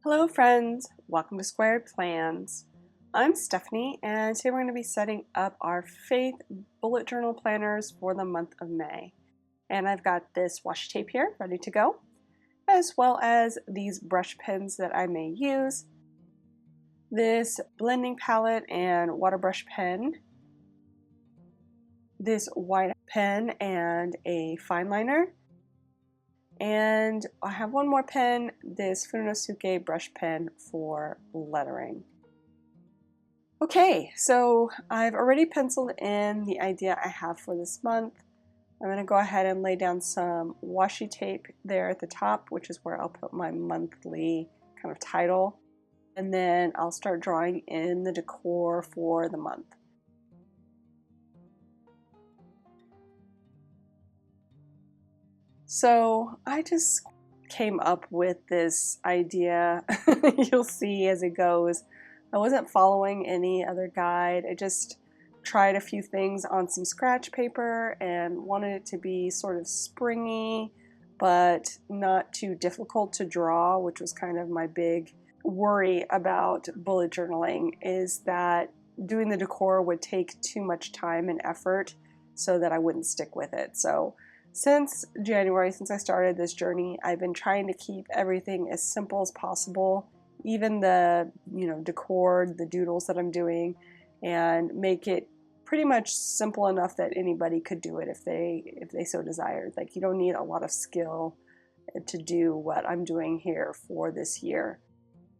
Hello friends, welcome to Squared Plans. I'm Stephanie and today we're going to be setting up our faith bullet journal planners for the month of May. And I've got this washi tape here ready to go, as well as these brush pens that I may use, this blending palette and water brush pen, this white pen and a fine liner, and I have one more pen, this Funosuke brush pen for lettering. Okay, so I've already penciled in the idea I have for this month. I'm going to go ahead and lay down some washi tape there at the top, which is where I'll put my monthly kind of title. And then I'll start drawing in the decor for the month. So I just came up with this idea. You'll see as it goes. I wasn't following any other guide. I just tried a few things on some scratch paper and wanted it to be sort of springy, but not too difficult to draw, which was kind of my big worry about bullet journaling, is that doing the decor would take too much time and effort so that I wouldn't stick with it. So since January, since I started this journey, I've been trying to keep everything as simple as possible, even the decor, the doodles that I'm doing, and make it pretty much simple enough that anybody could do it if they so desired. Like, you don't need a lot of skill to do what I'm doing here for this year.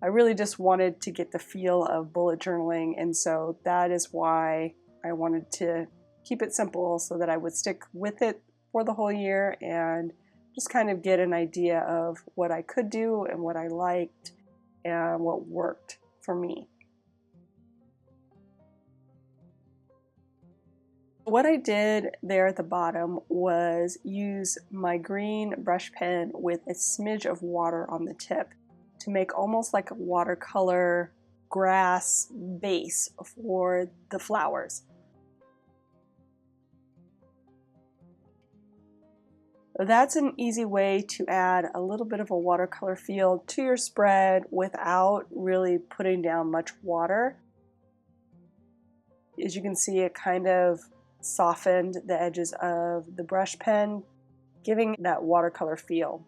I really just wanted to get the feel of bullet journaling, and so that is why I wanted to keep it simple so that I would stick with it for the whole year and just kind of get an idea of what I could do and what I liked and what worked for me. What I did there at the bottom was use my green brush pen with a smidge of water on the tip to make almost like a watercolor grass base for the flowers. That's an easy way to add a little bit of a watercolor feel to your spread without really putting down much water. As you can see, it kind of softened the edges of the brush pen, giving that watercolor feel.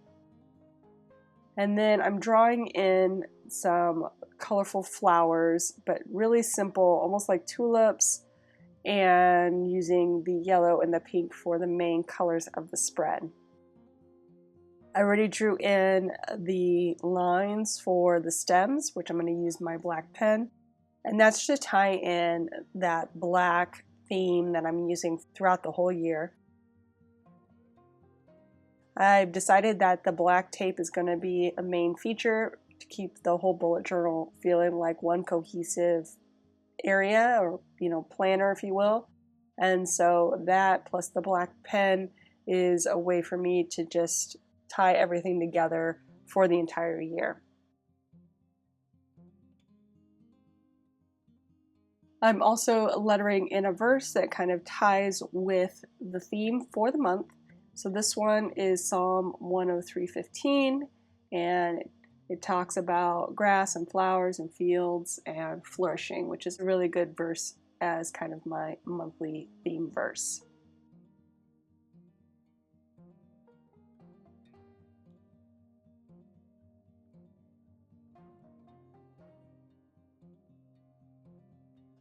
And then I'm drawing in some colorful flowers, but really simple, almost like tulips, and using the yellow and the pink for the main colors of the spread. I already drew in the lines for the stems, which I'm going to use my black pen, and that's to tie in that black theme that I'm using throughout the whole year. I've decided that the black tape is going to be a main feature to keep the whole bullet journal feeling like one cohesive area, or planner, if you will. And so that plus the black pen is a way for me to just tie everything together for the entire year. I'm also lettering in a verse that kind of ties with the theme for the month. So this one is Psalm 103:15, and it talks about grass and flowers and fields and flourishing, which is a really good verse as kind of my monthly theme verse.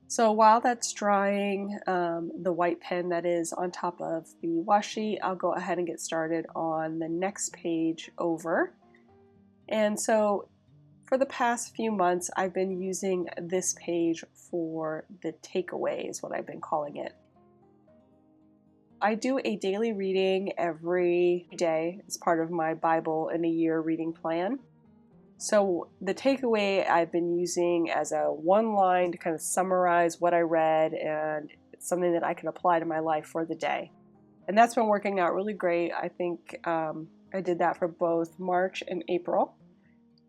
So while that's drying, the white pen that is on top of the washi, I'll go ahead and get started on the next page over. And so for the past few months, I've been using this page for the takeaway, is what I've been calling it. I do a daily reading every day as part of my Bible in a year reading plan. So the takeaway I've been using as a one line to kind of summarize what I read, and it's something that I can apply to my life for the day. And that's been working out really great. I think I did that for both March and April.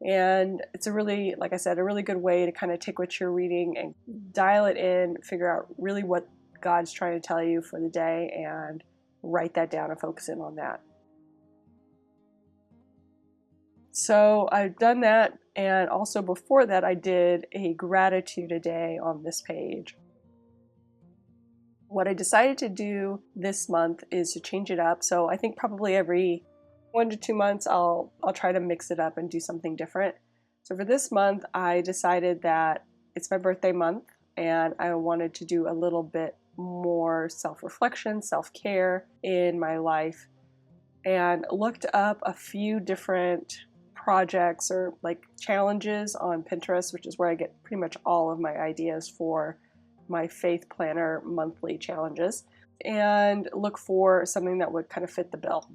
And it's a really, like I said, a really good way to kind of take what you're reading and dial it in, figure out really what God's trying to tell you for the day, and write that down and focus in on that. So I've done that, and also before that I did a gratitude a day on this page. What I decided to do this month is to change it up. So I think probably every 1 to 2 months I'll try to mix it up and do something different. So for this month I decided that it's my birthday month and I wanted to do a little bit more self-reflection, self-care in my life, and looked up a few different projects or like challenges on Pinterest, which is where I get pretty much all of my ideas for my Faith Planner monthly challenges, and look for something that would kind of fit the bill.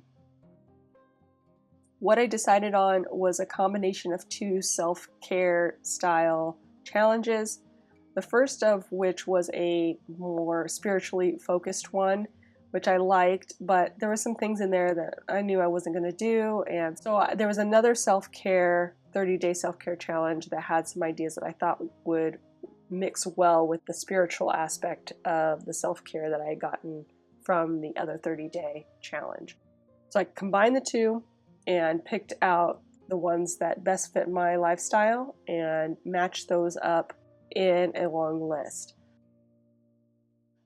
What I decided on was a combination of two self-care style challenges. The first of which was a more spiritually focused one, which I liked, but there were some things in there that I knew I wasn't going to do. And so there was another self-care, 30-day self-care challenge that had some ideas that I thought would mix well with the spiritual aspect of the self-care that I had gotten from the other 30-day challenge. So I combined the two and picked out the ones that best fit my lifestyle and matched those up in a long list.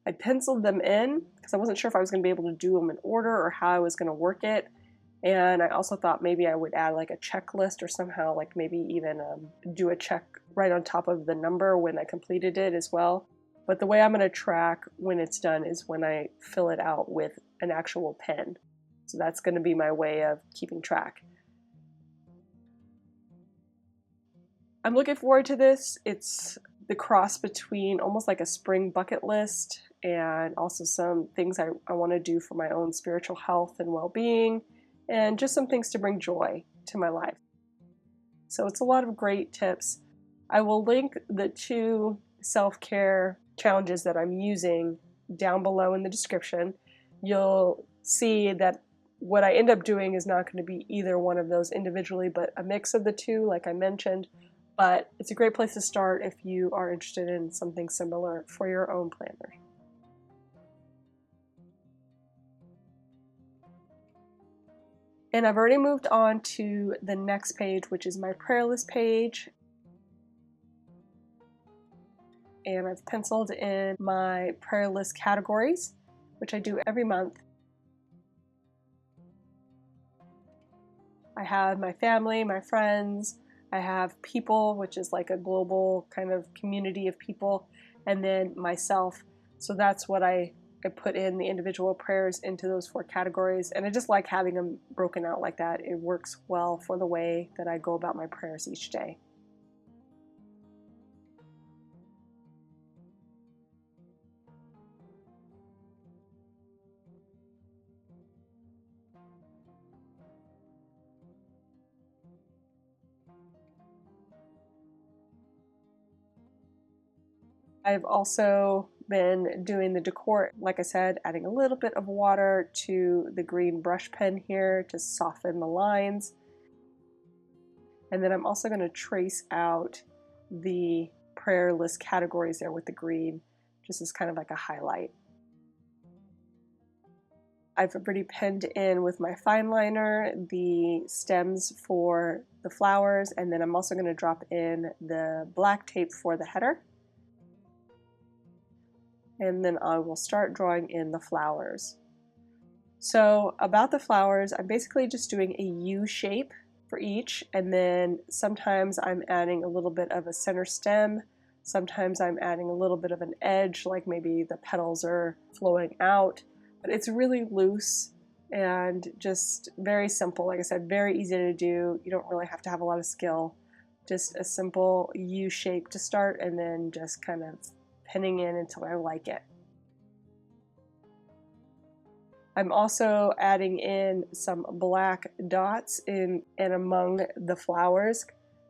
I penciled them in because I wasn't sure if I was going to be able to do them in order or how I was going to work it. And I also thought maybe I would add like a checklist or somehow like maybe even do a check right on top of the number when I completed it as well. But the way I'm going to track when it's done is when I fill it out with an actual pen. So that's going to be my way of keeping track. I'm looking forward to this. It's the cross between almost like a spring bucket list and also some things I want to do for my own spiritual health and well-being, and just some things to bring joy to my life. So it's a lot of great tips. I will link the two self-care challenges that I'm using down below in the description. You'll see that what I end up doing is not going to be either one of those individually, but a mix of the two, like I mentioned. But it's a great place to start if you are interested in something similar for your own planner. And I've already moved on to the next page, which is my prayer list page. And I've penciled in my prayer list categories, which I do every month. I have my family, my friends, I have people, which is like a global kind of community of people, and then myself. So that's what I put in the individual prayers into those 4 categories. And I just like having them broken out like that. It works well for the way that I go about my prayers each day. I've also been doing the decor, like I said, adding a little bit of water to the green brush pen here to soften the lines. And then I'm also going to trace out the prayer list categories there with the green, just as kind of like a highlight. I've already penned in with my fine liner the stems for the flowers, and then I'm also going to drop in the black tape for the header. And then I will start drawing in the flowers. So about the flowers, I'm basically just doing a U shape for each, and then sometimes I'm adding a little bit of a center stem, sometimes I'm adding a little bit of an edge, like maybe the petals are flowing out, but it's really loose and just very simple. Like I said, very easy to do. You don't really have to have a lot of skill. Just a simple U shape to start, and then just kind of pinning in until I like it. I'm also adding in some black dots in and among the flowers,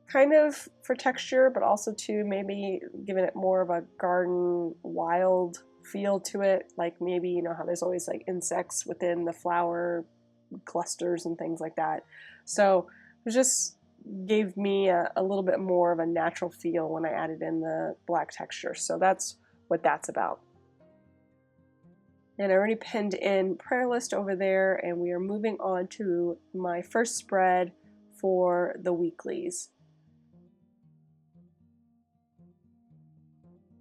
kind of for texture, but also to maybe giving it more of a garden wild feel to it. Like maybe, you know how there's always like insects within the flower clusters and things like that. So it just gave me a little bit more of a natural feel when I added in the black texture. So that's what that's about. And I already pinned in prayer list over there, and we are moving on to my first spread for the weeklies.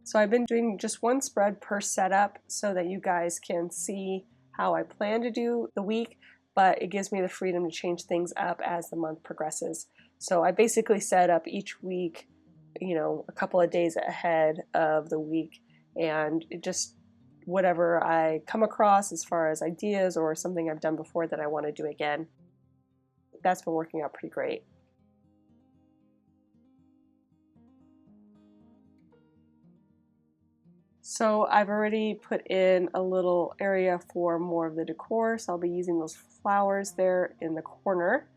So I've been doing just one spread per setup so that you guys can see how I plan to do the week, but it gives me the freedom to change things up as the month progresses. So I basically set up each week, a couple of days ahead of the week, and it just whatever I come across as far as ideas or something I've done before that I want to do again. That's been working out pretty great. So I've already put in a little area for more of the decor, so I'll be using those flowers there in the corner.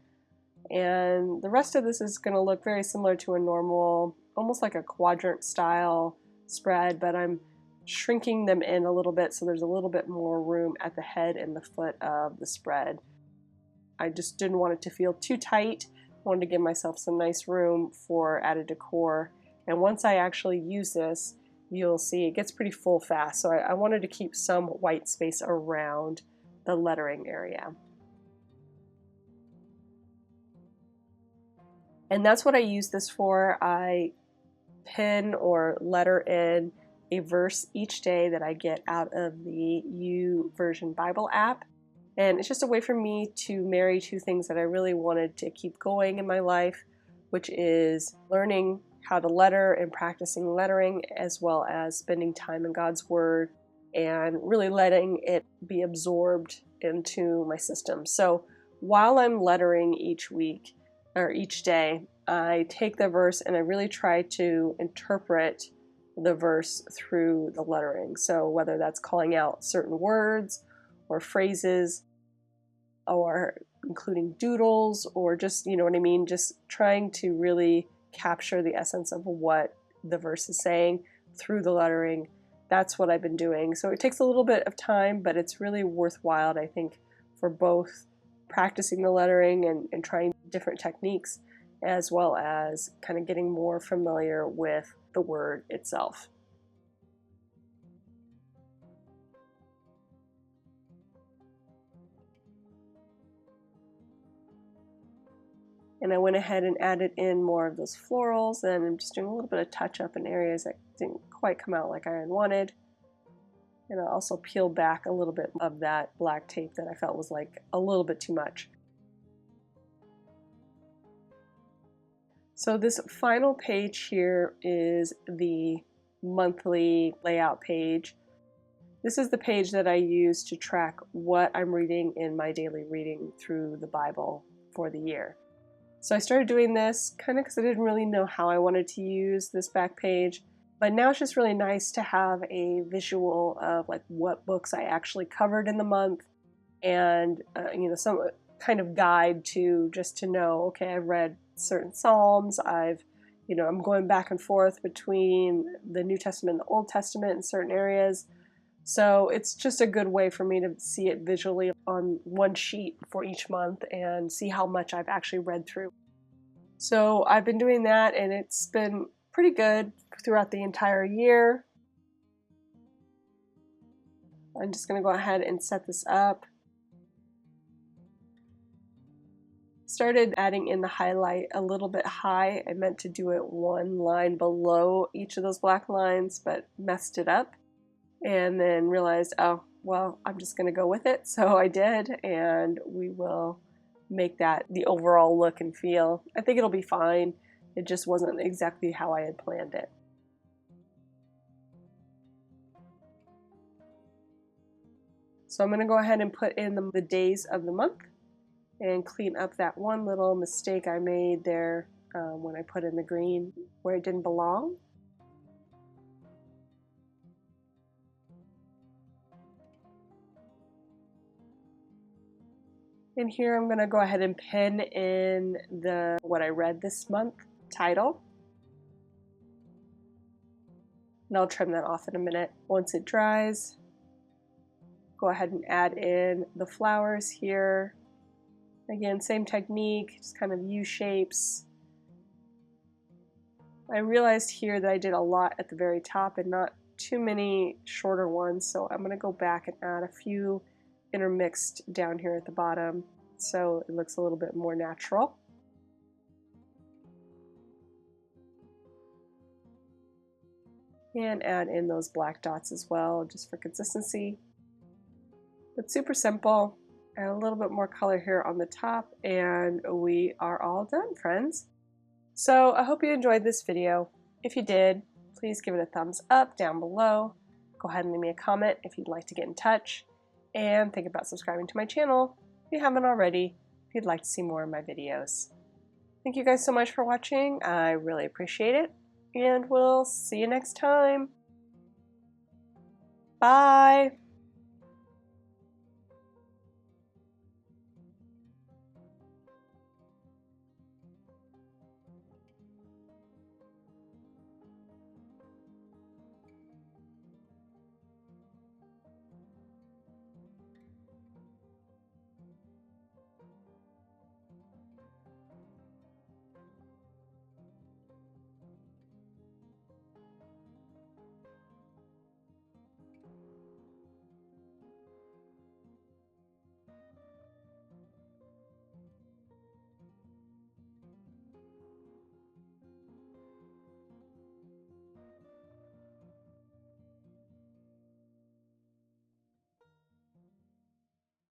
And the rest of this is going to look very similar to a normal, almost like a quadrant style spread, but I'm shrinking them in a little bit so there's a little bit more room at the head and the foot of the spread. I just didn't want it to feel too tight. I wanted to give myself some nice room for added decor. And once I actually use this, you'll see it gets pretty full fast. So I wanted to keep some white space around the lettering area. And that's what I use this for. I pin or letter in a verse each day that I get out of the YouVersion Bible app. And it's just a way for me to marry two things that I really wanted to keep going in my life, which is learning how to letter and practicing lettering, as well as spending time in God's Word and really letting it be absorbed into my system. So while I'm lettering each week or each day, I take the verse and I really try to interpret the verse through the lettering. So whether that's calling out certain words or phrases, or including doodles, or just, just trying to really capture the essence of what the verse is saying through the lettering. That's what I've been doing. So it takes a little bit of time, but it's really worthwhile, I think, for both practicing the lettering and trying different techniques, as well as kind of getting more familiar with the word itself. And I went ahead and added in more of those florals, and I'm just doing a little bit of touch up in areas that didn't quite come out like I had wanted. And I also peeled back a little bit of that black tape that I felt was like a little bit too much. So this final page here is the monthly layout page. This is the page that I use to track what I'm reading in my daily reading through the Bible for the year. So I started doing this kind of because I didn't really know how I wanted to use this back page, but now it's just really nice to have a visual of like what books I actually covered in the month, and some kind of guide to just to know, okay, I've read certain Psalms, I'm going back and forth between the New Testament and the Old Testament in certain areas. So it's just a good way for me to see it visually on one sheet for each month and see how much I've actually read through. So I've been doing that, and it's been pretty good throughout the entire year. I'm just going to go ahead and set this up. Started adding in the highlight a little bit high. I meant to do it one line below each of those black lines, but messed it up. And then realized, oh, well, I'm just going to go with it. So I did, and we will make that the overall look and feel. I think it'll be fine. It just wasn't exactly how I had planned it. So I'm going to go ahead and put in the days of the month and clean up that one little mistake I made there when I put in the green where it didn't belong. And here I'm going to go ahead and pin in the what I read this month title. And I'll trim that off in a minute. Once it dries, go ahead and add in the flowers here. Again, same technique, just kind of U shapes. I realized here that I did a lot at the very top and not too many shorter ones, so I'm going to go back and add a few intermixed down here at the bottom so it looks a little bit more natural. and add in those black dots as well, just for consistency. But super simple. Add a little bit more color here on the top, and we are all done, friends. So I hope you enjoyed this video. If you did, please give it a thumbs up down below. Go ahead and leave me a comment if you'd like to get in touch, and think about subscribing to my channel if you haven't already, if you'd like to see more of my videos. Thank you guys so much for watching. I really appreciate it, and we'll see you next time. Bye!